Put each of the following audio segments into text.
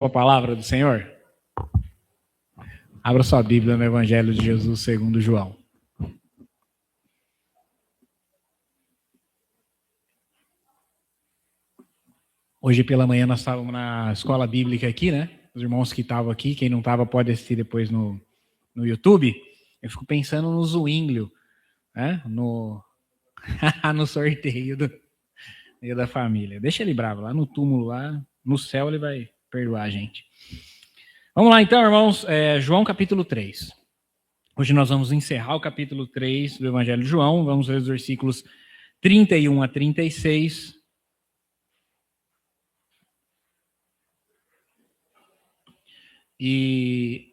A palavra do Senhor? Abra sua Bíblia no Evangelho de Jesus segundo João. Hoje pela manhã nós estávamos na escola bíblica aqui, né? Os irmãos que estavam aqui, quem não estava pode assistir depois no YouTube. Eu fico pensando no Zwinglio, né? No sorteio do Dia da Família. Deixa ele bravo, lá no túmulo, lá no céu ele vai perdoar a gente. Vamos lá então, irmãos, João capítulo 3. Hoje nós vamos encerrar o capítulo 3 do Evangelho de João, vamos ler os versículos 31 a 36. E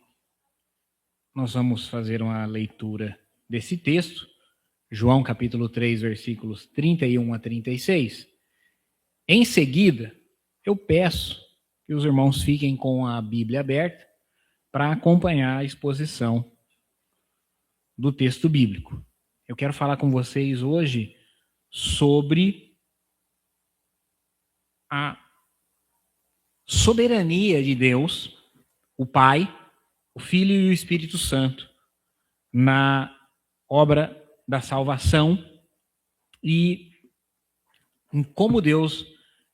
nós vamos fazer uma leitura desse texto, João capítulo 3, versículos 31 a 36. Em seguida, eu peço que os irmãos fiquem com a Bíblia aberta para acompanhar a exposição do texto bíblico. Eu quero falar com vocês hoje sobre a soberania de Deus, o Pai, o Filho e o Espírito Santo, na obra da salvação e em como Deus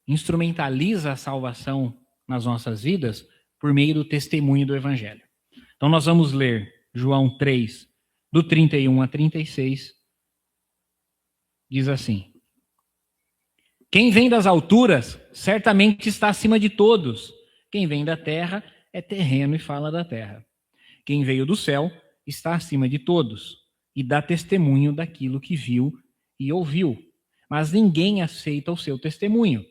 instrumentaliza a salvação nas nossas vidas por meio do testemunho do Evangelho. Então nós vamos ler João 3, do 31 a 36, diz assim: Quem vem das alturas certamente está acima de todos. Quem vem da terra é terreno e fala da terra. Quem veio do céu está acima de todos e dá testemunho daquilo que viu e ouviu. Mas ninguém aceita o seu testemunho.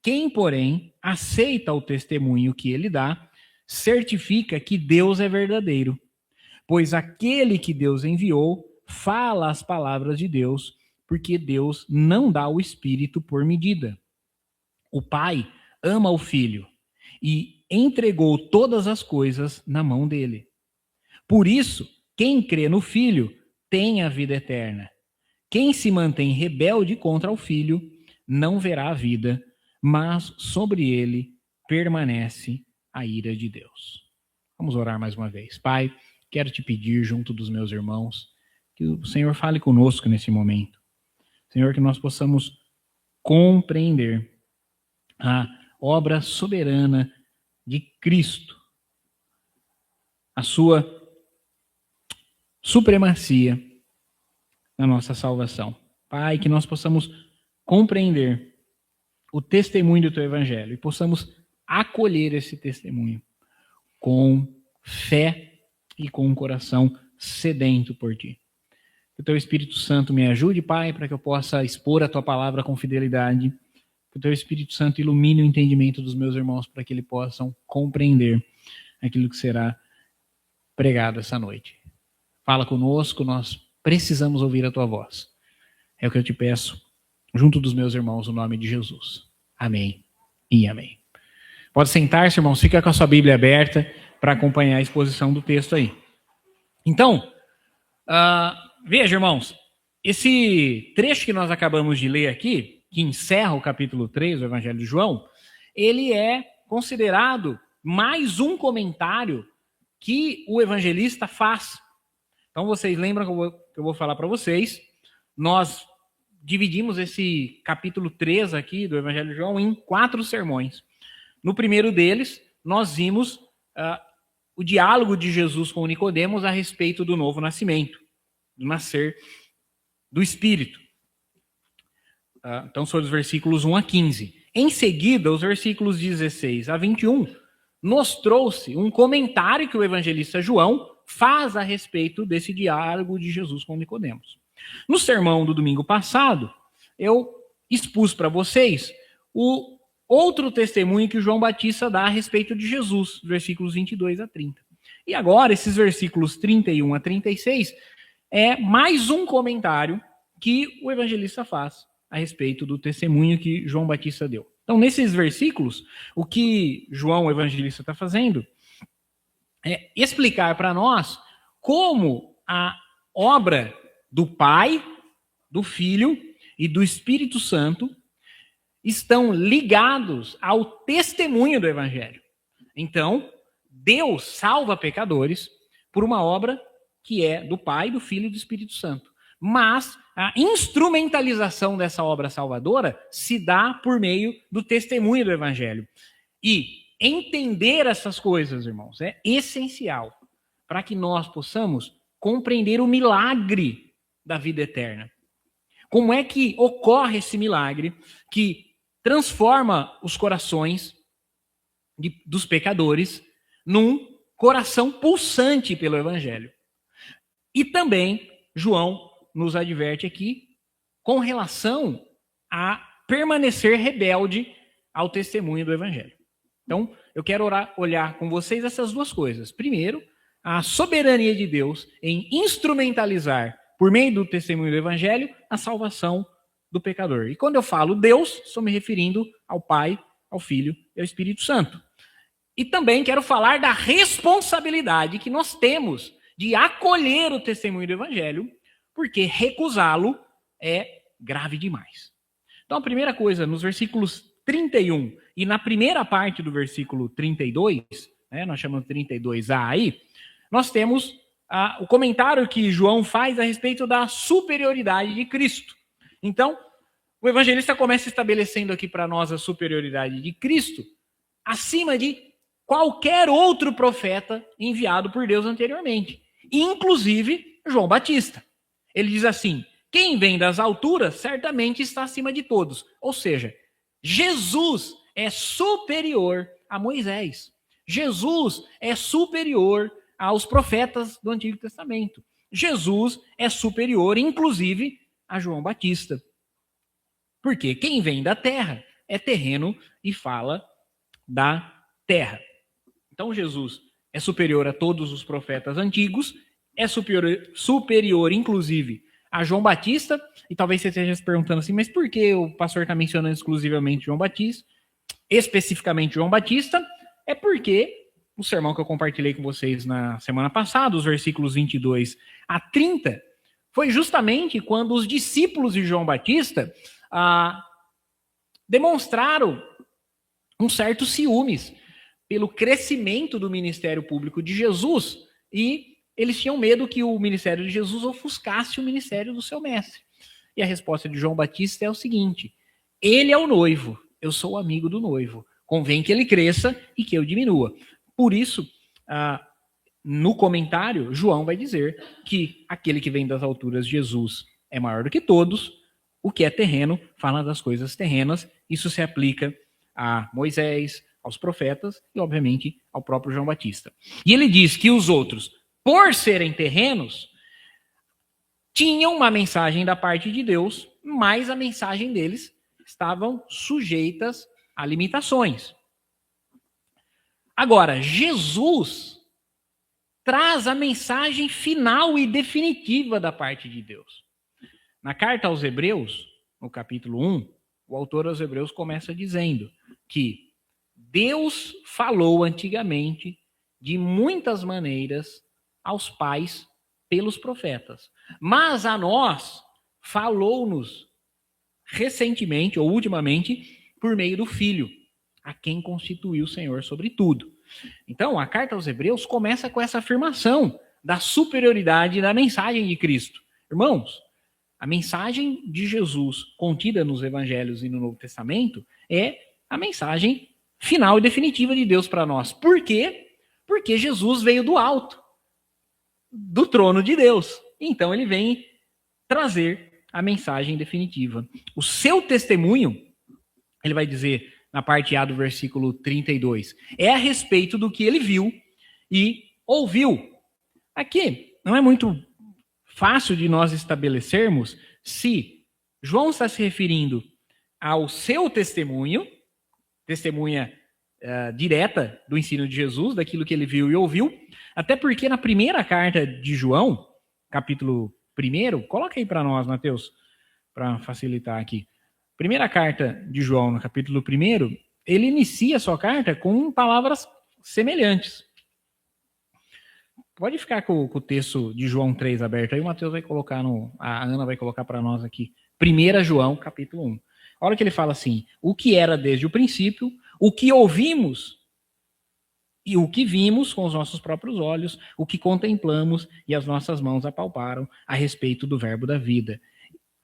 Quem, porém, aceita o testemunho que ele dá, certifica que Deus é verdadeiro. Pois aquele que Deus enviou fala as palavras de Deus, porque Deus não dá o Espírito por medida. O Pai ama o Filho e entregou todas as coisas na mão dele. Por isso, quem crê no Filho tem a vida eterna. Quem se mantém rebelde contra o Filho não verá a vida, mas sobre ele permanece a ira de Deus. Vamos orar mais uma vez. Pai, quero te pedir junto dos meus irmãos que o Senhor fale conosco nesse momento. Senhor, que nós possamos compreender a obra soberana de Cristo, a sua supremacia na nossa salvação. Pai, que nós possamos compreender o testemunho do teu evangelho e possamos acolher esse testemunho com fé e com um coração sedento por ti. Que o teu Espírito Santo me ajude, Pai, para que eu possa expor a tua palavra com fidelidade. Que o teu Espírito Santo ilumine o entendimento dos meus irmãos para que eles possam compreender aquilo que será pregado essa noite. Fala conosco, nós precisamos ouvir a tua voz. É o que eu te peço, junto dos meus irmãos, no nome de Jesus. Amém e amém. Pode sentar-se, irmãos, fica com a sua Bíblia aberta para acompanhar a exposição do texto aí. Então, veja, irmãos, esse trecho que nós acabamos de ler aqui, que encerra o capítulo 3 do Evangelho de João, ele é considerado mais um comentário que o evangelista faz. Então, vocês lembram que eu vou falar para vocês, nós dividimos esse capítulo 3 aqui do Evangelho de João em 4 sermões. No primeiro deles, nós vimos o diálogo de Jesus com Nicodemos a respeito do novo nascimento, do nascer do Espírito. Então, são os versículos 1 a 15. Em seguida, os versículos 16 a 21, nos trouxe um comentário que o evangelista João faz a respeito desse diálogo de Jesus com Nicodemos. No sermão do domingo passado, eu expus para vocês o outro testemunho que João Batista dá a respeito de Jesus, versículos 22 a 30. E agora, esses versículos 31 a 36, é mais um comentário que o evangelista faz a respeito do testemunho que João Batista deu. Então, nesses versículos, o que João, o evangelista, está fazendo é explicar para nós como a obra do Pai, do Filho e do Espírito Santo estão ligados ao testemunho do Evangelho. Então, Deus salva pecadores por uma obra que é do Pai, do Filho e do Espírito Santo. Mas a instrumentalização dessa obra salvadora se dá por meio do testemunho do Evangelho. E entender essas coisas, irmãos, é essencial para que nós possamos compreender o milagre da vida eterna. Como é que ocorre esse milagre que transforma os corações dos pecadores num coração pulsante pelo Evangelho. E também, João nos adverte aqui com relação a permanecer rebelde ao testemunho do Evangelho. Então, eu quero olhar com vocês essas duas coisas. Primeiro, a soberania de Deus em instrumentalizar, por meio do testemunho do Evangelho, a salvação do pecador. E quando eu falo Deus, estou me referindo ao Pai, ao Filho e ao Espírito Santo. E também quero falar da responsabilidade que nós temos de acolher o testemunho do Evangelho, porque recusá-lo é grave demais. Então, a primeira coisa, nos versículos 31 e na primeira parte do versículo 32, nós chamamos 32a aí, nós temos o comentário que João faz a respeito da superioridade de Cristo. Então, o evangelista começa estabelecendo aqui para nós a superioridade de Cristo acima de qualquer outro profeta enviado por Deus anteriormente, inclusive João Batista. Ele diz assim: quem vem das alturas certamente está acima de todos. Ou seja, Jesus é superior a Moisés. Jesus é superior aos profetas do Antigo Testamento. Jesus é superior, inclusive, a João Batista. Porque quem vem da terra é terreno e fala da terra. Então, Jesus é superior a todos os profetas antigos, é superior inclusive, a João Batista, e talvez você esteja se perguntando assim, mas por que o pastor está mencionando exclusivamente João Batista? Especificamente João Batista, é porque o sermão que eu compartilhei com vocês na semana passada, os versículos 22 a 30, foi justamente quando os discípulos de João Batista demonstraram um certo ciúmes pelo crescimento do ministério público de Jesus, e eles tinham medo que o ministério de Jesus ofuscasse o ministério do seu mestre. E a resposta de João Batista é o seguinte: ele é o noivo, eu sou o amigo do noivo, convém que ele cresça e que eu diminua. Por isso, no comentário, João vai dizer que aquele que vem das alturas, Jesus, é maior do que todos. O que é terreno fala das coisas terrenas. Isso se aplica a Moisés, aos profetas e, obviamente, ao próprio João Batista. E ele diz que os outros, por serem terrenos, tinham uma mensagem da parte de Deus, mas a mensagem deles estavam sujeitas a limitações. Agora, Jesus traz a mensagem final e definitiva da parte de Deus. Na carta aos Hebreus, no capítulo 1, o autor aos Hebreus começa dizendo que Deus falou antigamente de muitas maneiras aos pais pelos profetas, mas a nós falou-nos recentemente ou ultimamente por meio do Filho, a quem constituiu o Senhor sobre tudo. Então, a carta aos Hebreus começa com essa afirmação da superioridade da mensagem de Cristo. Irmãos, a mensagem de Jesus contida nos Evangelhos e no Novo Testamento é a mensagem final e definitiva de Deus para nós. Por quê? Porque Jesus veio do alto, do trono de Deus. Então ele vem trazer a mensagem definitiva. O seu testemunho, ele vai dizer na parte A do versículo 32, é a respeito do que ele viu e ouviu. Aqui não é muito fácil de nós estabelecermos se João está se referindo ao seu testemunha direta do ensino de Jesus, daquilo que ele viu e ouviu, até porque na primeira carta de João, capítulo 1, coloca aí para nós, Mateus, para facilitar aqui. Primeira carta de João, no capítulo 1, ele inicia a sua carta com palavras semelhantes. Pode ficar com o texto de João 3 aberto aí, o Mateus vai colocar a Ana vai colocar para nós aqui. 1 João, capítulo 1. Olha que ele fala assim: o que era desde o princípio, o que ouvimos E o que vimos com os nossos próprios olhos, o que contemplamos e as nossas mãos apalparam a respeito do verbo da vida.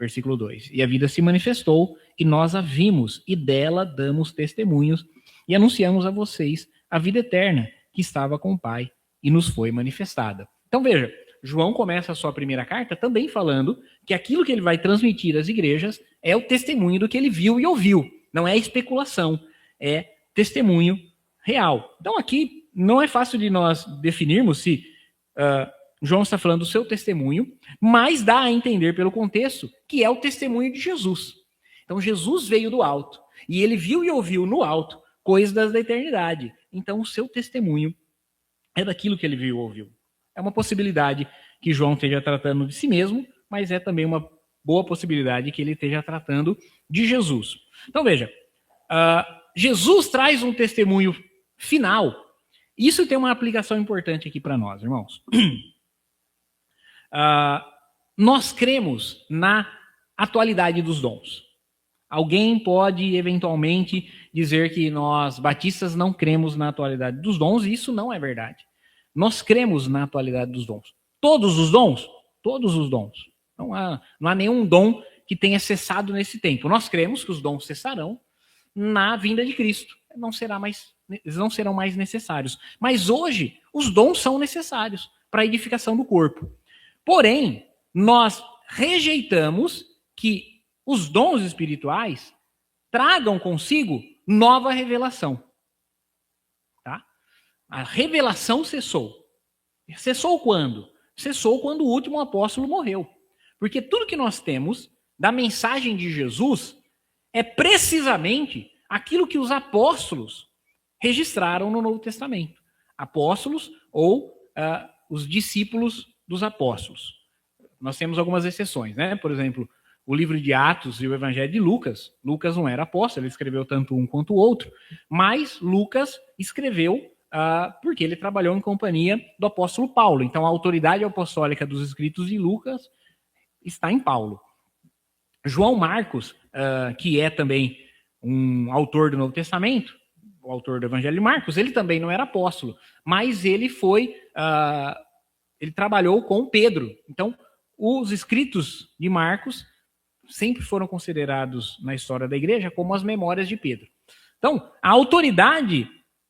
Versículo 2. E a vida se manifestou, e nós a vimos, e dela damos testemunhos, e anunciamos a vocês a vida eterna, que estava com o Pai, e nos foi manifestada. Então veja, João começa a sua primeira carta também falando que aquilo que ele vai transmitir às igrejas é o testemunho do que ele viu e ouviu. Não é especulação, é testemunho real. Então aqui não é fácil de nós definirmos se João está falando do seu testemunho, mas dá a entender pelo contexto que é o testemunho de Jesus. Então Jesus veio do alto e ele viu e ouviu no alto coisas da eternidade. Então o seu testemunho é daquilo que ele viu e ouviu. É uma possibilidade que João esteja tratando de si mesmo, mas é também uma boa possibilidade que ele esteja tratando de Jesus. Então veja, Jesus traz um testemunho final. Isso tem uma aplicação importante aqui para nós, irmãos. Nós cremos na atualidade dos dons. Alguém pode, eventualmente, dizer que nós, batistas, não cremos na atualidade dos dons, e isso não é verdade. Nós cremos na atualidade dos dons. Todos os dons? Todos os dons. Não há nenhum dom que tenha cessado nesse tempo. Nós cremos que os dons cessarão na vinda de Cristo. Eles não serão mais necessários. Mas hoje, os dons são necessários para a edificação do corpo. Porém, nós rejeitamos que os dons espirituais tragam consigo nova revelação. Tá? A revelação cessou. Cessou quando? Cessou quando o último apóstolo morreu. Porque tudo que nós temos da mensagem de Jesus é precisamente aquilo que os apóstolos registraram no Novo Testamento. Apóstolos ou os discípulos dos apóstolos. Nós temos algumas exceções, né? Por exemplo, o livro de Atos e o Evangelho de Lucas. Lucas não era apóstolo, ele escreveu tanto um quanto o outro, mas Lucas escreveu porque ele trabalhou em companhia do apóstolo Paulo. Então, a autoridade apostólica dos escritos de Lucas está em Paulo. João Marcos, que é também um autor do Novo Testamento, o autor do Evangelho de Marcos, ele também não era apóstolo, mas ele ele trabalhou com Pedro. Então, os escritos de Marcos sempre foram considerados na história da igreja como as memórias de Pedro. Então, a autoridade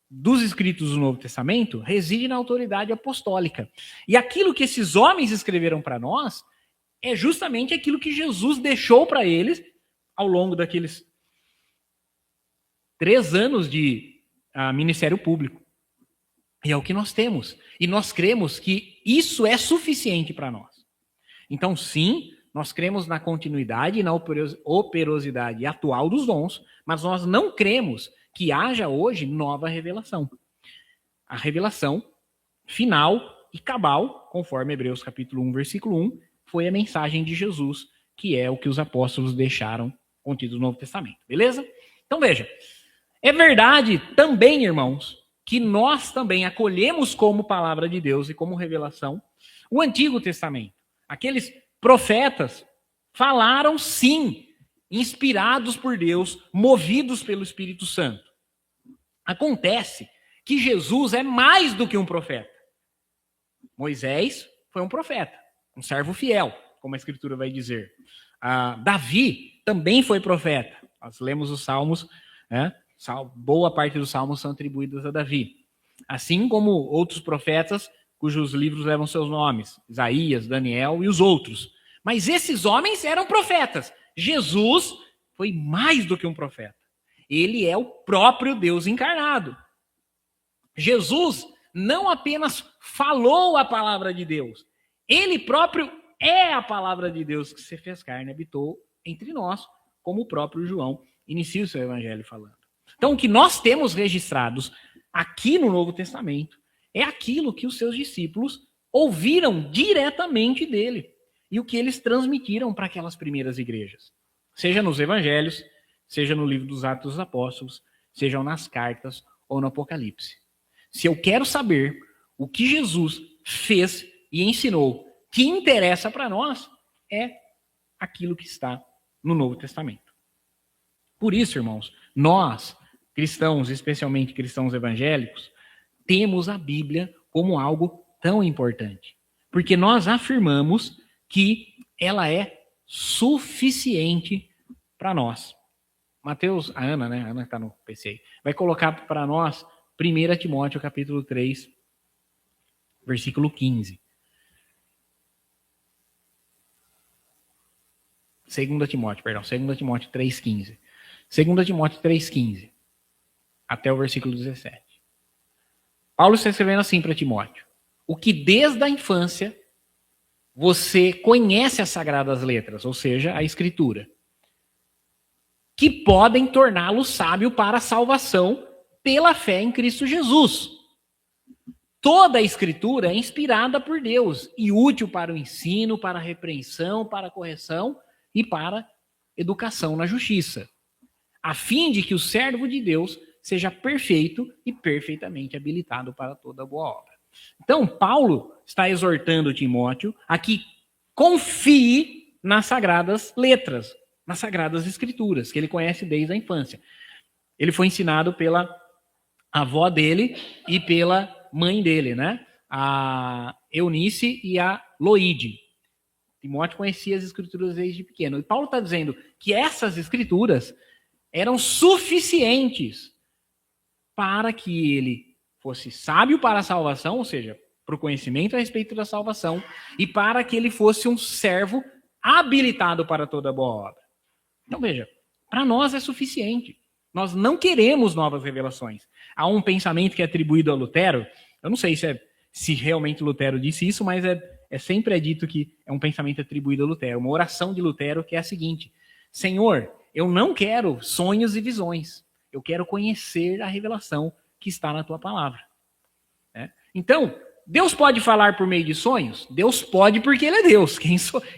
dos escritos do Novo Testamento reside na autoridade apostólica. E aquilo que esses homens escreveram para nós é justamente aquilo que Jesus deixou para eles ao longo daqueles 3 anos de ministério público. E é o que nós temos. E nós cremos que isso é suficiente para nós. Então, sim, nós cremos na continuidade e na operosidade atual dos dons, mas nós não cremos que haja hoje nova revelação. A revelação final e cabal, conforme Hebreus capítulo 1, versículo 1, foi a mensagem de Jesus, que é o que os apóstolos deixaram contido no Novo Testamento. Beleza? Então, veja. É verdade também, irmãos, que nós também acolhemos como palavra de Deus e como revelação o Antigo Testamento. Aqueles profetas falaram, sim, inspirados por Deus, movidos pelo Espírito Santo. Acontece que Jesus é mais do que um profeta. Moisés foi um profeta, um servo fiel, como a Escritura vai dizer. Davi também foi profeta. Nós lemos os Salmos, né? Boa parte dos Salmos são atribuídos a Davi. Assim como outros profetas cujos livros levam seus nomes, Isaías, Daniel e os outros. Mas esses homens eram profetas. Jesus foi mais do que um profeta. Ele é o próprio Deus encarnado. Jesus não apenas falou a palavra de Deus, ele próprio é a palavra de Deus que se fez carne e habitou entre nós, como o próprio João inicia o seu evangelho falando. Então, o que nós temos registrados aqui no Novo Testamento é aquilo que os seus discípulos ouviram diretamente dele e o que eles transmitiram para aquelas primeiras igrejas. Seja nos evangelhos, seja no livro dos Atos dos Apóstolos, sejam nas cartas ou no Apocalipse. Se eu quero saber o que Jesus fez e ensinou, que interessa para nós, é aquilo que está no Novo Testamento. Por isso, irmãos, nós, cristãos, especialmente cristãos evangélicos, temos a Bíblia como algo tão importante? Porque nós afirmamos que ela é suficiente para nós. Mateus, a Ana, né? A Ana está no PC aí, vai colocar para nós 1 Timóteo capítulo 3, versículo 15. 2 Timóteo 3,15. 2 Timóteo 3,15. Até o versículo 17. Paulo está escrevendo assim para Timóteo: o que desde a infância você conhece as sagradas letras, ou seja, a escritura, que podem torná-lo sábio para a salvação pela fé em Cristo Jesus. Toda a escritura é inspirada por Deus e útil para o ensino, para a repreensão, para a correção e para educação na justiça, a fim de que o servo de Deus seja perfeito e perfeitamente habilitado para toda boa obra. Então, Paulo está exortando Timóteo a que confie nas sagradas letras, nas sagradas escrituras, que ele conhece desde a infância. Ele foi ensinado pela avó dele e pela mãe dele, né? A Eunice e a Loide. Timóteo conhecia as escrituras desde pequeno. E Paulo está dizendo que essas escrituras eram suficientes para que ele fosse sábio para a salvação, ou seja, para o conhecimento a respeito da salvação, e para que ele fosse um servo habilitado para toda boa obra. Então veja, para nós é suficiente. Nós não queremos novas revelações. Há um pensamento que é atribuído a Lutero, eu não sei se realmente Lutero disse isso, mas sempre dito que é um pensamento atribuído a Lutero. Uma oração de Lutero que é a seguinte: Senhor, eu não quero sonhos e visões. Eu quero conhecer a revelação que está na tua palavra. Então, Deus pode falar por meio de sonhos? Deus pode, porque ele é Deus.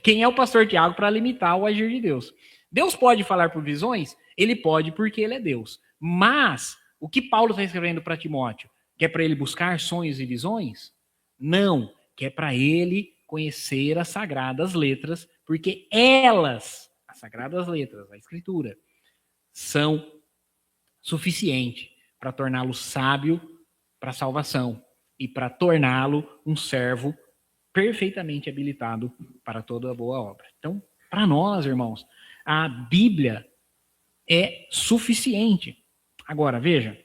Quem é o pastor Tiago para limitar o agir de Deus? Deus pode falar por visões? Ele pode, porque ele é Deus. Mas, o que Paulo está escrevendo para Timóteo? Que é para ele buscar sonhos e visões? Não, que é para ele conhecer as sagradas letras, porque elas, as sagradas letras, a escritura, são suficientes para torná-lo sábio para a salvação e para torná-lo um servo perfeitamente habilitado para toda boa obra. Então, para nós, irmãos, a Bíblia é suficiente. Agora, veja,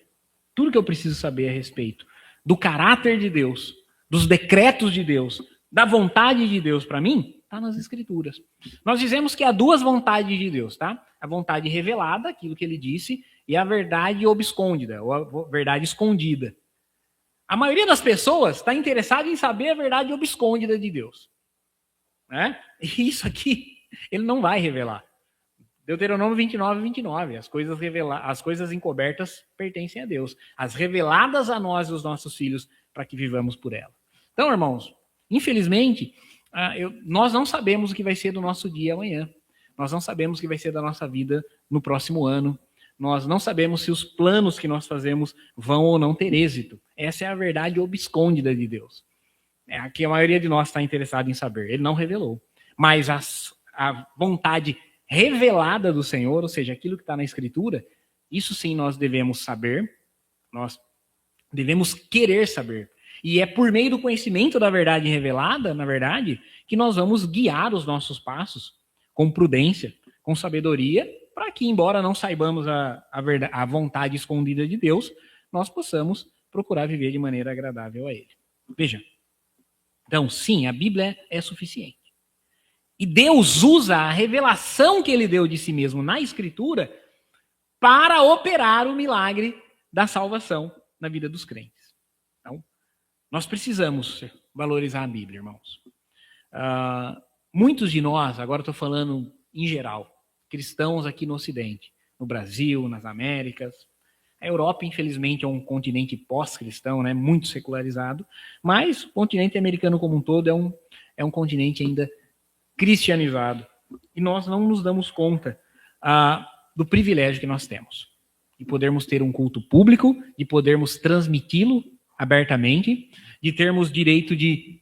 tudo que eu preciso saber a respeito do caráter de Deus, dos decretos de Deus, da vontade de Deus para mim, está nas Escrituras. Nós dizemos que há duas vontades de Deus, tá? A vontade revelada, aquilo que ele disse, e a verdade obscôndida, ou a verdade escondida. A maioria das pessoas está interessada em saber a verdade obscôndida de Deus. Né? E isso aqui, ele não vai revelar. Deuteronômio 29:29. As coisas encobertas pertencem a Deus. As reveladas a nós e os nossos filhos, para que vivamos por ela. Então, irmãos, infelizmente, nós não sabemos o que vai ser do nosso dia amanhã. Nós não sabemos o que vai ser da nossa vida no próximo ano. Nós não sabemos se os planos que nós fazemos vão ou não ter êxito. Essa é a verdade obscôndida de Deus. É a que a maioria de nós está interessado em saber. Ele não revelou. Mas a vontade revelada do Senhor, ou seja, aquilo que está na Escritura, isso sim nós devemos saber, nós devemos querer saber. E é por meio do conhecimento da verdade revelada, na verdade, que nós vamos guiar os nossos passos com prudência, com sabedoria, para que, embora não saibamos a vontade escondida de Deus, nós possamos procurar viver de maneira agradável a Ele. Veja, então, sim, a Bíblia é suficiente. E Deus usa a revelação que Ele deu de si mesmo na Escritura para operar o milagre da salvação na vida dos crentes. Então, nós precisamos valorizar a Bíblia, irmãos. Muitos de nós, agora estou falando em geral, cristãos aqui no Ocidente, no Brasil, nas Américas. A Europa, infelizmente, é um continente pós-cristão, né, muito secularizado, mas o continente americano como um todo é um continente ainda cristianizado. E nós não nos damos conta do privilégio que nós temos. De podermos ter um culto público, de podermos transmiti-lo abertamente, de termos direito de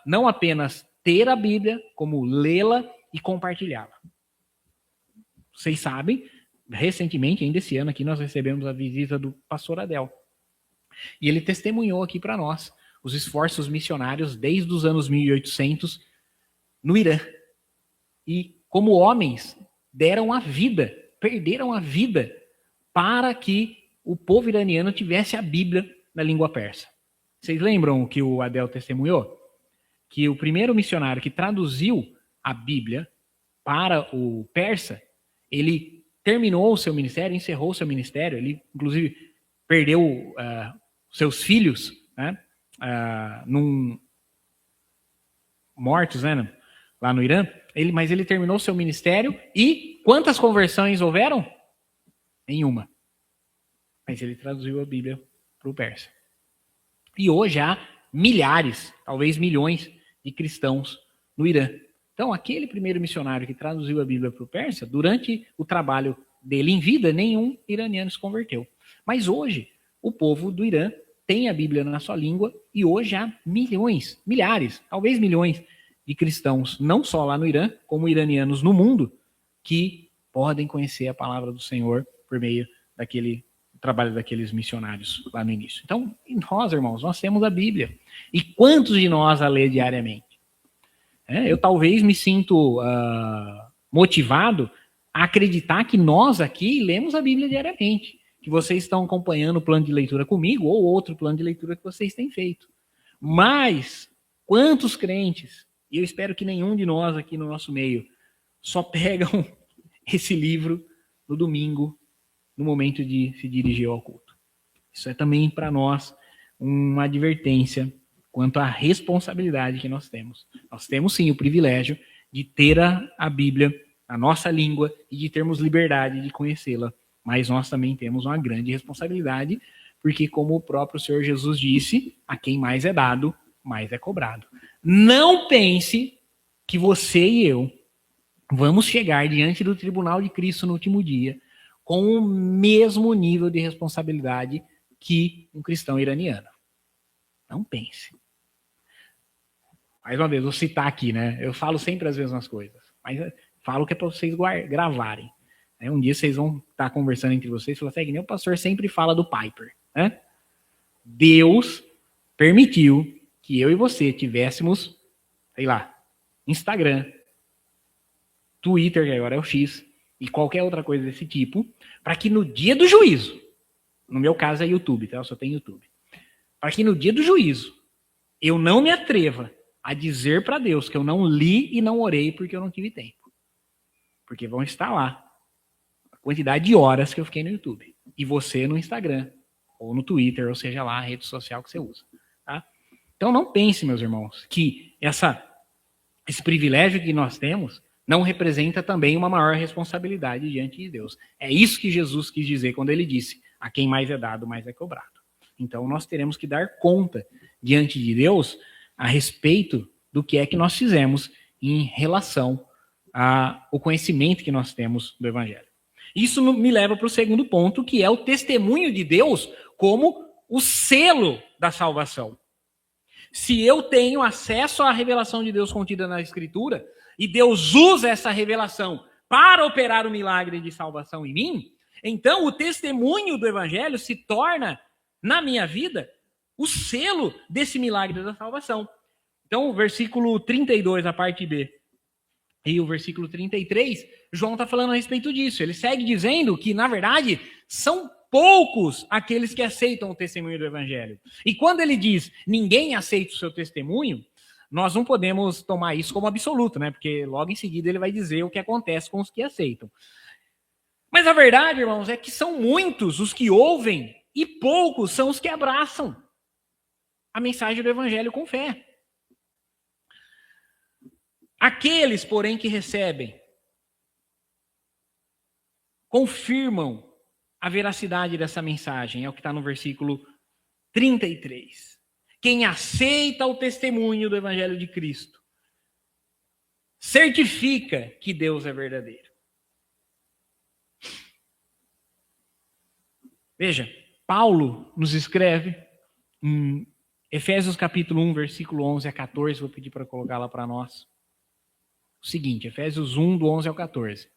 não apenas ter a Bíblia, como lê-la e compartilhá-la. Vocês sabem, recentemente, ainda esse ano aqui, nós recebemos a visita do pastor Adel. E ele testemunhou aqui para nós os esforços missionários desde os anos 1800 no Irã. E como homens deram a vida, perderam a vida para que o povo iraniano tivesse a Bíblia na língua persa. Vocês lembram o que o Adel testemunhou? Que o primeiro missionário que traduziu a Bíblia para o persa, ele terminou o seu ministério, encerrou o seu ministério, ele inclusive perdeu seus filhos, né, mortos, né, lá no Irã, mas ele terminou seu ministério e quantas conversões houveram? Nenhuma. Mas ele traduziu a Bíblia para o persa. E hoje há milhares, talvez milhões de cristãos no Irã. Então, aquele primeiro missionário que traduziu a Bíblia para o persa, durante o trabalho dele em vida, nenhum iraniano se converteu. Mas hoje, o povo do Irã tem a Bíblia na sua língua e hoje há milhões, milhares, talvez milhões de cristãos, não só lá no Irã, como iranianos no mundo, que podem conhecer a palavra do Senhor por meio daquele trabalho daqueles missionários lá no início. Então, nós, irmãos, nós temos a Bíblia. E quantos de nós a lê diariamente? Eu talvez me sinto motivado a acreditar que nós aqui lemos a Bíblia diariamente, que vocês estão acompanhando o plano de leitura comigo ou outro plano de leitura que vocês têm feito. Mas quantos crentes, e eu espero que nenhum de nós aqui no nosso meio, só pegam esse livro no domingo, no momento de se dirigir ao culto. Isso é também para nós uma advertência quanto à responsabilidade que nós temos. Nós temos sim o privilégio de ter a Bíblia na nossa língua e de termos liberdade de conhecê-la, mas nós também temos uma grande responsabilidade, porque como o próprio Senhor Jesus disse, a quem mais é dado, mais é cobrado. Não pense que você e eu vamos chegar diante do tribunal de Cristo no último dia com o mesmo nível de responsabilidade que um cristão iraniano. Não pense. Mais uma vez, vou citar aqui, né? Eu falo sempre as mesmas coisas, mas falo que é para vocês gravarem. Um dia vocês vão estar conversando entre vocês e falar assim, o pastor sempre fala do Piper, né? Deus permitiu que eu e você tivéssemos, sei lá, Instagram, Twitter, que agora é o X, e qualquer outra coisa desse tipo, para que no dia do juízo, no meu caso é YouTube, tá? Eu só tenho YouTube, para que no dia do juízo eu não me atreva a dizer para Deus que eu não li e não orei porque eu não tive tempo. Porque vão estar lá a quantidade de horas que eu fiquei no YouTube. E você no Instagram, ou no Twitter, ou seja lá a rede social que você usa. Tá? Então não pense, meus irmãos, que esse privilégio que nós temos não representa também uma maior responsabilidade diante de Deus. É isso que Jesus quis dizer quando ele disse, a quem mais é dado, mais é cobrado. Então nós teremos que dar conta diante de Deus a respeito do que é que nós fizemos em relação ao conhecimento que nós temos do Evangelho. Isso me leva para o segundo ponto, que é o testemunho de Deus como o selo da salvação. Se eu tenho acesso à revelação de Deus contida na Escritura, e Deus usa essa revelação para operar o milagre de salvação em mim, então o testemunho do Evangelho se torna, na minha vida, o selo desse milagre da salvação. Então, o versículo 32, a parte B, e o versículo 33, João está falando a respeito disso. Ele segue dizendo que, na verdade, são poucos aqueles que aceitam o testemunho do Evangelho. E quando ele diz, ninguém aceita o seu testemunho, nós não podemos tomar isso como absoluto, né? Porque logo em seguida ele vai dizer o que acontece com os que aceitam. Mas a verdade, irmãos, é que são muitos os que ouvem e poucos são os que abraçam a mensagem do Evangelho com fé. Aqueles, porém, que recebem, confirmam a veracidade dessa mensagem, é o que está no versículo 33. Quem aceita o testemunho do Evangelho de Cristo certifica que Deus é verdadeiro. Veja, Paulo nos escreve em Efésios capítulo 1, versículo 11 a 14, vou pedir para colocar lá para nós. O seguinte, Efésios 1, do 11 ao 14.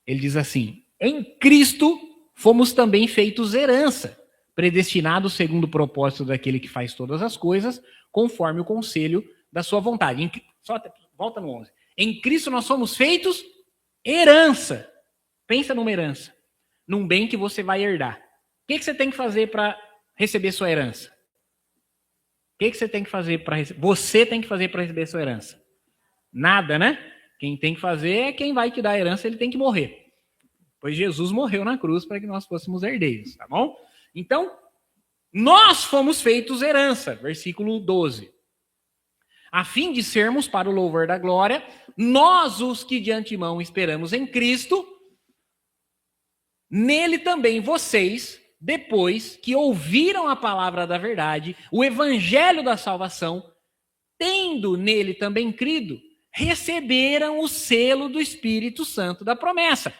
Ele diz assim, em Cristo fomos também feitos herança, predestinado segundo o propósito daquele que faz todas as coisas, conforme o conselho da sua vontade. Volta no 11. Em Cristo nós somos feitos herança. Pensa numa herança, num bem que você vai herdar. O que você tem que fazer para receber sua herança? O que você tem que fazer para receber? Você tem que fazer para receber sua herança? Nada, né? Quem tem que fazer é quem vai te dar a herança, ele tem que morrer. Pois Jesus morreu na cruz para que nós fôssemos herdeiros, tá bom? Então, nós fomos feitos herança, versículo 12. A fim de sermos para o louvor da glória, nós os que de antemão esperamos em Cristo, nele também vocês, depois que ouviram a palavra da verdade, o evangelho da salvação, tendo nele também crido, receberam o selo do Espírito Santo da promessa.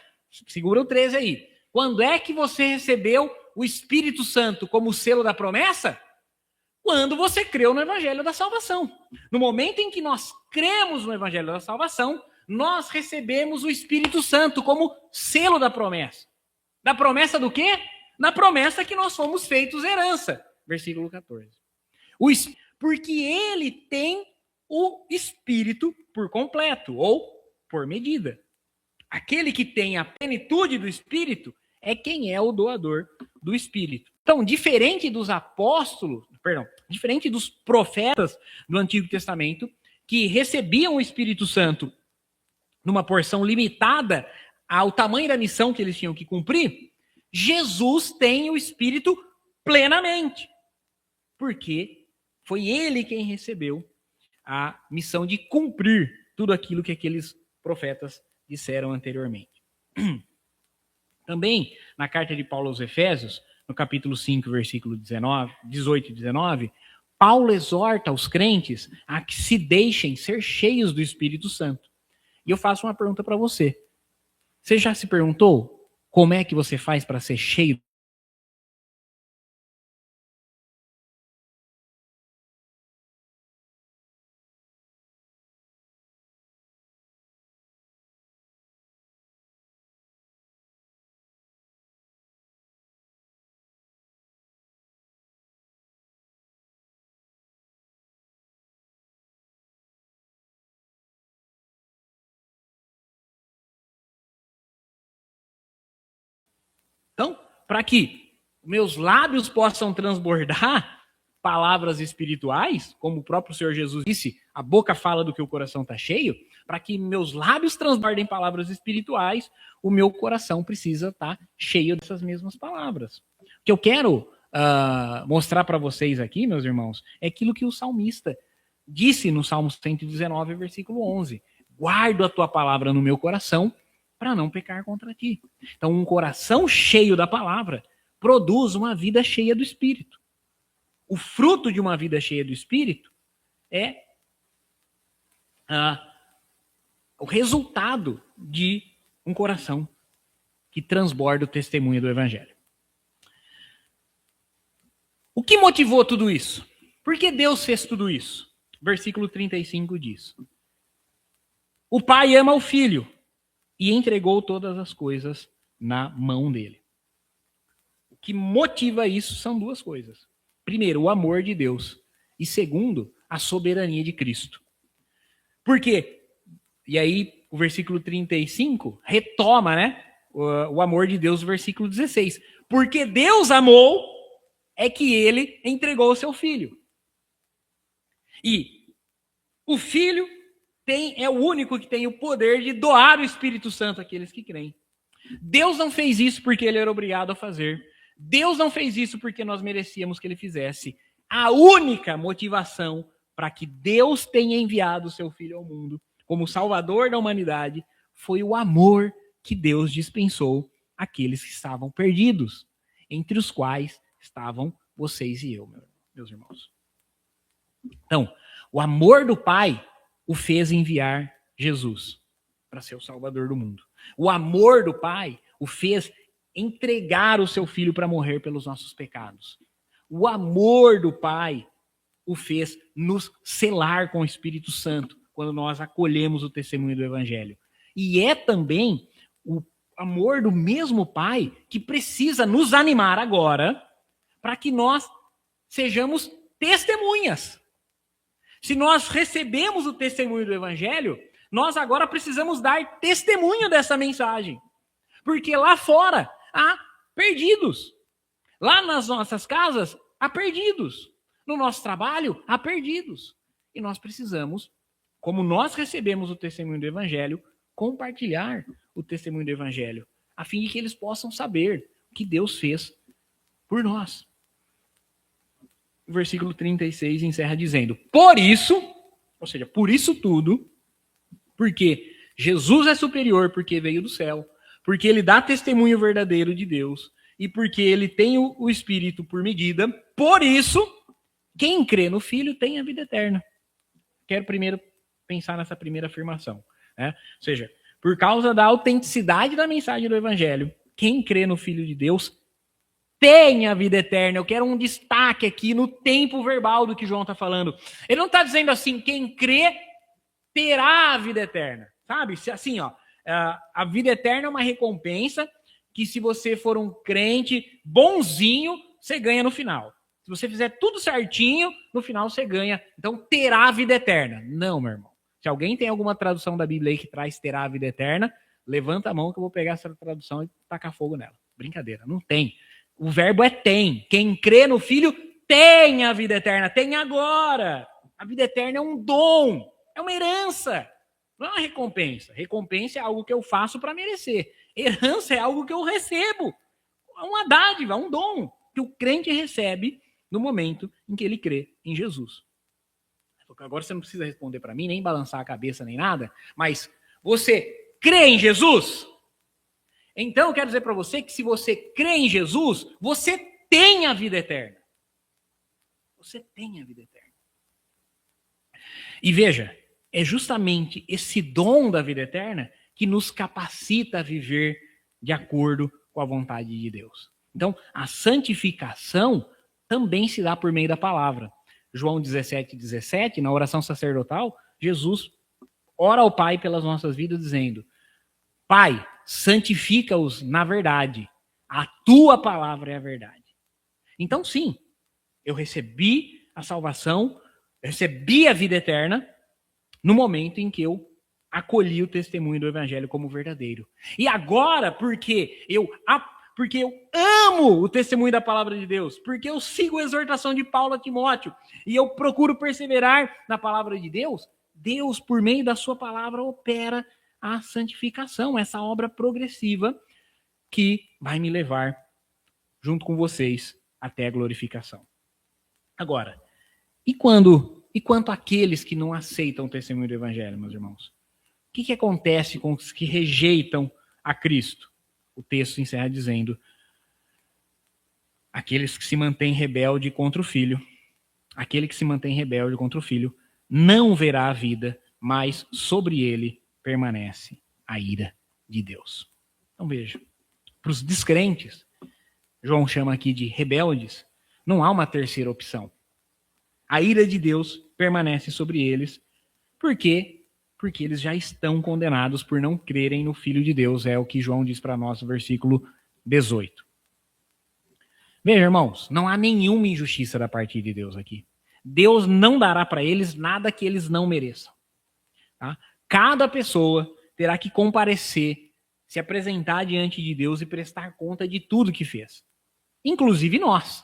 Segura o 13 aí. Quando é que você recebeu o Espírito Santo como selo da promessa? Quando você creu no evangelho da salvação. No momento em que nós cremos no evangelho da salvação, nós recebemos o Espírito Santo como selo da promessa. Da promessa do quê? Na promessa que nós fomos feitos herança. Versículo 14. Porque ele tem o Espírito por completo, ou por medida. Aquele que tem a plenitude do Espírito é quem é o doador do Espírito. Então, diferente dos profetas do Antigo Testamento, que recebiam o Espírito Santo numa porção limitada ao tamanho da missão que eles tinham que cumprir, Jesus tem o Espírito plenamente. Porque foi ele quem recebeu a missão de cumprir tudo aquilo que aqueles profetas disseram anteriormente. Também, na carta de Paulo aos Efésios, no capítulo 5, versículo 18 e 19, Paulo exorta os crentes a que se deixem ser cheios do Espírito Santo. E eu faço uma pergunta para você. Você já se perguntou como é que você faz para ser cheio? Então, para que meus lábios possam transbordar palavras espirituais, como o próprio Senhor Jesus disse, a boca fala do que o coração está cheio, para que meus lábios transbordem palavras espirituais, o meu coração precisa estar cheio dessas mesmas palavras. O que eu quero mostrar para vocês aqui, meus irmãos, é aquilo que o salmista disse no Salmo 119, versículo 11. Guardo a tua palavra no meu coração, para não pecar contra ti. Então, um coração cheio da palavra produz uma vida cheia do Espírito. O fruto de uma vida cheia do Espírito é o resultado de um coração que transborda o testemunho do Evangelho. O que motivou tudo isso? Por que Deus fez tudo isso? Versículo 35 diz: o Pai ama o Filho e entregou todas as coisas na mão dele. O que motiva isso são duas coisas. Primeiro, o amor de Deus. E segundo, a soberania de Cristo. Por quê? E aí, o versículo 35 retoma, né, o amor de Deus, o versículo 16. Porque Deus amou, é que ele entregou o seu Filho. E o Filho é o único que tem o poder de doar o Espírito Santo àqueles que creem. Deus não fez isso porque ele era obrigado a fazer. Deus não fez isso porque nós merecíamos que ele fizesse. A única motivação para que Deus tenha enviado o seu Filho ao mundo como Salvador da humanidade foi o amor que Deus dispensou àqueles que estavam perdidos, entre os quais estavam vocês e eu, meus irmãos. Então, o amor do Pai o fez enviar Jesus para ser o Salvador do mundo. O amor do Pai o fez entregar o seu Filho para morrer pelos nossos pecados. O amor do Pai o fez nos selar com o Espírito Santo quando nós acolhemos o testemunho do Evangelho. E é também o amor do mesmo Pai que precisa nos animar agora para que nós sejamos testemunhas. Se nós recebemos o testemunho do Evangelho, nós agora precisamos dar testemunho dessa mensagem. Porque lá fora há perdidos. Lá nas nossas casas há perdidos. No nosso trabalho há perdidos. E nós precisamos, como nós recebemos o testemunho do Evangelho, compartilhar o testemunho do Evangelho, a fim de que eles possam saber o que Deus fez por nós. O versículo 36 encerra dizendo: por isso, ou seja, por isso tudo, porque Jesus é superior porque veio do céu, porque ele dá testemunho verdadeiro de Deus e porque ele tem o Espírito por medida, por isso, quem crê no Filho tem a vida eterna. Quero primeiro pensar nessa primeira afirmação, né? Ou seja, por causa da autenticidade da mensagem do Evangelho, quem crê no Filho de Deus tem a vida eterna. Eu quero um destaque aqui no tempo verbal do que João está falando. Ele não está dizendo assim, quem crê terá a vida eterna. Sabe? Assim, ó, a vida eterna é uma recompensa que se você for um crente bonzinho, você ganha no final. Se você fizer tudo certinho, no final você ganha. Então, terá a vida eterna. Não, meu irmão. Se alguém tem alguma tradução da Bíblia aí que traz terá a vida eterna, levanta a mão que eu vou pegar essa tradução e tacar fogo nela. Brincadeira, não tem. O verbo é tem. Quem crê no Filho tem a vida eterna. Tem agora. A vida eterna é um dom. É uma herança. Não é uma recompensa. Recompensa é algo que eu faço para merecer. Herança é algo que eu recebo. É uma dádiva, um dom que o crente recebe no momento em que ele crê em Jesus. Agora você não precisa responder para mim, nem balançar a cabeça, nem nada. Mas você crê em Jesus? Então, eu quero dizer para você que se você crê em Jesus, você tem a vida eterna. Você tem a vida eterna. E veja, é justamente esse dom da vida eterna que nos capacita a viver de acordo com a vontade de Deus. Então, a santificação também se dá por meio da palavra. João 17:17, na oração sacerdotal, Jesus ora ao Pai pelas nossas vidas, dizendo: Pai, santifica-os na verdade. A tua palavra é a verdade. Então, sim, eu recebi a salvação, eu recebi a vida eterna no momento em que eu acolhi o testemunho do Evangelho como verdadeiro. E agora, porque eu amo o testemunho da palavra de Deus, porque eu sigo a exortação de Paulo a Timóteo e eu procuro perseverar na palavra de Deus, Deus, por meio da sua palavra, opera a santificação, essa obra progressiva que vai me levar, junto com vocês, até a glorificação. Agora, e quanto àqueles que não aceitam o testemunho do Evangelho, meus irmãos? O que acontece com os que rejeitam a Cristo? O texto encerra dizendo: aqueles que se mantêm rebelde contra o Filho, aquele que se mantém rebelde contra o Filho, não verá a vida, mas sobre ele permanece a ira de Deus. Então veja, para os descrentes, João chama aqui de rebeldes, não há uma terceira opção. A ira de Deus permanece sobre eles, porque eles já estão condenados por não crerem no Filho de Deus, é o que João diz para nós no versículo 18. Veja, irmãos, não há nenhuma injustiça da parte de Deus aqui. Deus não dará para eles nada que eles não mereçam. Tá? Cada pessoa terá que comparecer, se apresentar diante de Deus e prestar conta de tudo que fez. Inclusive nós.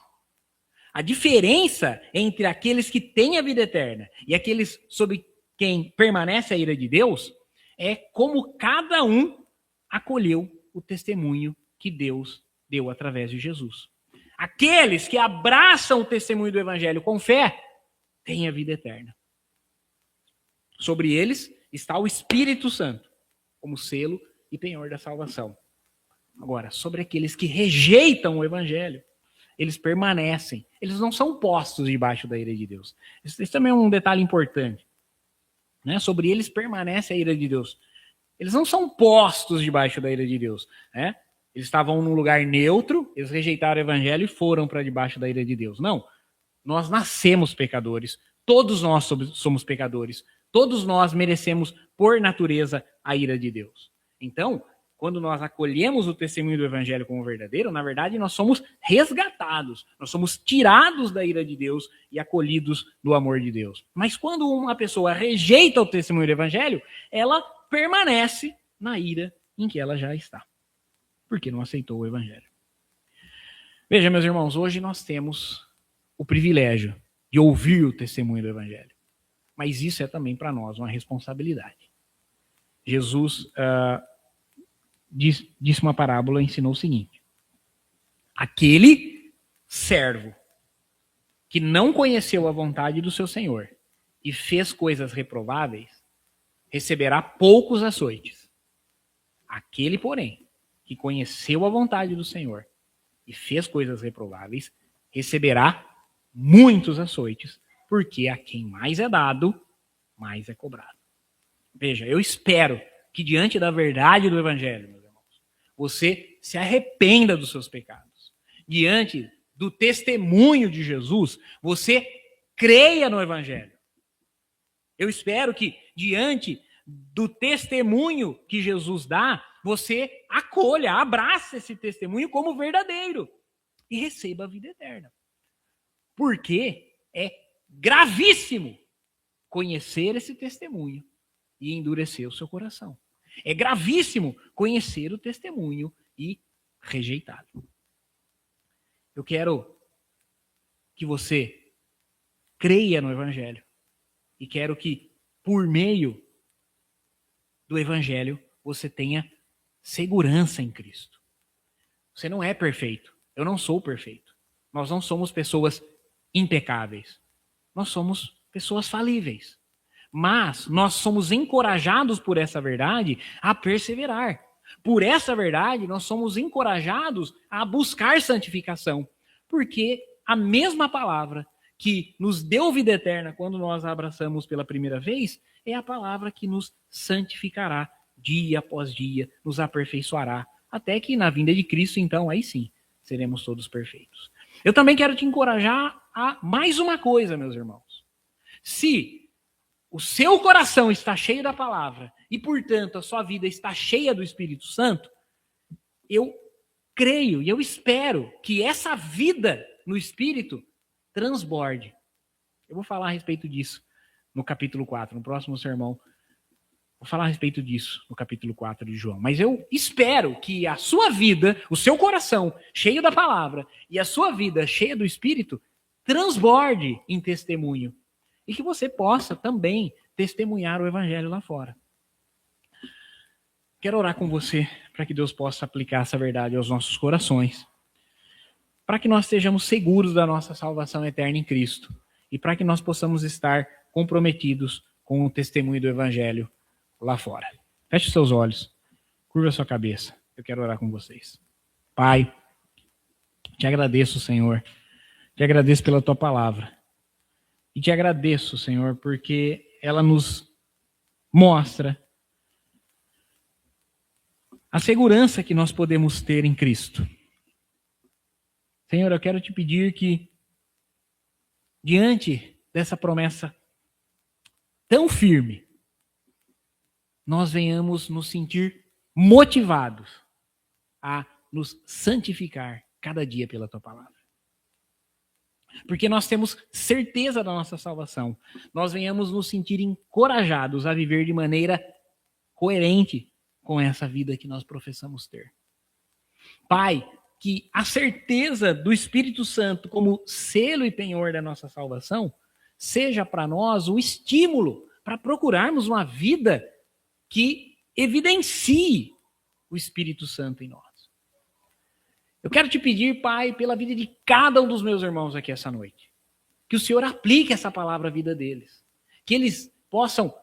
A diferença entre aqueles que têm a vida eterna e aqueles sobre quem permanece a ira de Deus é como cada um acolheu o testemunho que Deus deu através de Jesus. Aqueles que abraçam o testemunho do Evangelho com fé têm a vida eterna. Sobre eles está o Espírito Santo, como selo e penhor da salvação. Agora, sobre aqueles que rejeitam o Evangelho, eles permanecem. Eles não são postos debaixo da ira de Deus. Esse também é um detalhe importante. Né? Sobre eles permanece a ira de Deus. Eles não são postos debaixo da ira de Deus. Né? Eles estavam num lugar neutro, eles rejeitaram o Evangelho e foram para debaixo da ira de Deus. Não. Nós nascemos pecadores. Todos nós somos pecadores. Todos nós merecemos, por natureza, a ira de Deus. Então, quando nós acolhemos o testemunho do Evangelho como verdadeiro, na verdade nós somos resgatados, nós somos tirados da ira de Deus e acolhidos do amor de Deus. Mas quando uma pessoa rejeita o testemunho do Evangelho, ela permanece na ira em que ela já está, porque não aceitou o Evangelho. Veja, meus irmãos, hoje nós temos o privilégio de ouvir o testemunho do Evangelho, mas isso é também para nós uma responsabilidade. Jesus disse uma parábola e ensinou o seguinte: aquele servo que não conheceu a vontade do seu senhor e fez coisas reprováveis, receberá poucos açoites. Aquele, porém, que conheceu a vontade do senhor e fez coisas reprováveis, receberá muitos açoites, porque a quem mais é dado, mais é cobrado. Veja, eu espero que diante da verdade do Evangelho, meus irmãos, você se arrependa dos seus pecados. Diante do testemunho de Jesus, você creia no Evangelho. Eu espero que diante do testemunho que Jesus dá, você acolha, abrace esse testemunho como verdadeiro e receba a vida eterna. Porque é gravíssimo conhecer esse testemunho e endurecer o seu coração. É gravíssimo conhecer o testemunho e rejeitá-lo. Eu quero que você creia no Evangelho e quero que, por meio do Evangelho, você tenha segurança em Cristo. Você não é perfeito. Eu não sou perfeito. Nós não somos pessoas impecáveis. Nós somos pessoas falíveis. Mas nós somos encorajados por essa verdade a perseverar. Por essa verdade, nós somos encorajados a buscar santificação. Porque a mesma palavra que nos deu vida eterna quando nós a abraçamos pela primeira vez é a palavra que nos santificará dia após dia, nos aperfeiçoará, até que na vinda de Cristo, então, aí sim, seremos todos perfeitos. Eu também quero te encorajar a mais uma coisa, meus irmãos. Se o seu coração está cheio da palavra e, portanto, a sua vida está cheia do Espírito Santo, eu creio e eu espero que essa vida no Espírito transborde. Eu vou falar a respeito disso no capítulo 4, no próximo sermão. Vou falar a respeito disso no capítulo 4 de João. Mas eu espero que a sua vida, o seu coração cheio da palavra e a sua vida cheia do Espírito transborde em testemunho. E que você possa também testemunhar o Evangelho lá fora. Quero orar com você para que Deus possa aplicar essa verdade aos nossos corações. Para que nós estejamos seguros da nossa salvação eterna em Cristo. E para que nós possamos estar comprometidos com o testemunho do Evangelho lá fora. Feche seus olhos. Curva a sua cabeça. Eu quero orar com vocês. Pai, te agradeço, Senhor. Te agradeço pela tua palavra. E te agradeço, Senhor, porque ela nos mostra a segurança que nós podemos ter em Cristo. Senhor, eu quero te pedir que, diante dessa promessa tão firme, nós venhamos nos sentir motivados a nos santificar cada dia pela tua palavra. Porque nós temos certeza da nossa salvação. Nós venhamos nos sentir encorajados a viver de maneira coerente com essa vida que nós professamos ter. Pai, que a certeza do Espírito Santo como selo e penhor da nossa salvação seja para nós um estímulo para procurarmos uma vida que evidencie o Espírito Santo em nós. Eu quero te pedir, Pai, pela vida de cada um dos meus irmãos aqui essa noite, que o Senhor aplique essa palavra à vida deles, que eles possam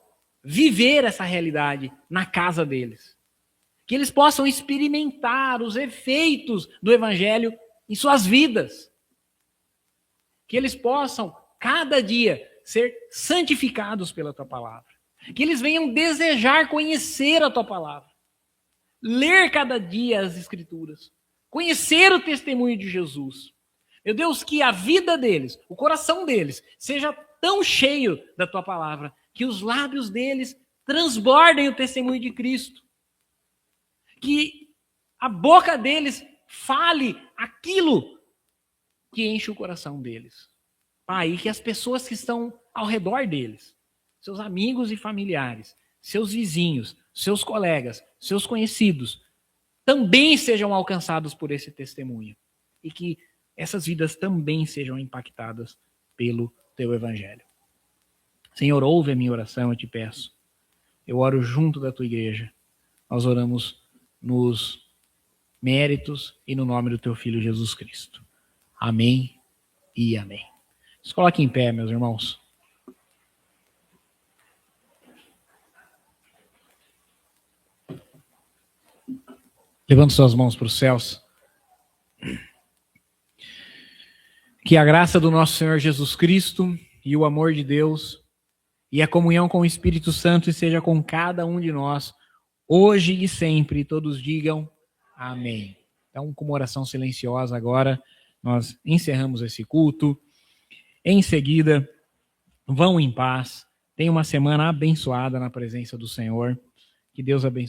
viver essa realidade na casa deles, que eles possam experimentar os efeitos do Evangelho em suas vidas, que eles possam, cada dia, ser santificados pela tua palavra, que eles venham desejar conhecer a tua palavra, ler cada dia as Escrituras, conhecer o testemunho de Jesus. Meu Deus, que a vida deles, o coração deles, seja tão cheio da tua palavra, que os lábios deles transbordem o testemunho de Cristo. que a boca deles fale aquilo que enche o coração deles. Pai, e que as pessoas que estão ao redor deles, seus amigos e familiares, seus vizinhos, seus colegas, seus conhecidos, também sejam alcançados por esse testemunho. E que essas vidas também sejam impactadas pelo teu evangelho. Senhor, ouve a minha oração, eu te peço. Eu oro junto da tua igreja. Nós oramos nos méritos e no nome do teu Filho Jesus Cristo. Amém e amém. Se coloque em pé, meus irmãos. Levante suas mãos para os céus. Que a graça do nosso Senhor Jesus Cristo e o amor de Deus e a comunhão com o Espírito Santo seja com cada um de nós, hoje e sempre. Todos digam amém. Então, com uma oração silenciosa agora, nós encerramos esse culto. Em seguida, vão em paz. Tenha uma semana abençoada na presença do Senhor. Que Deus abençoe.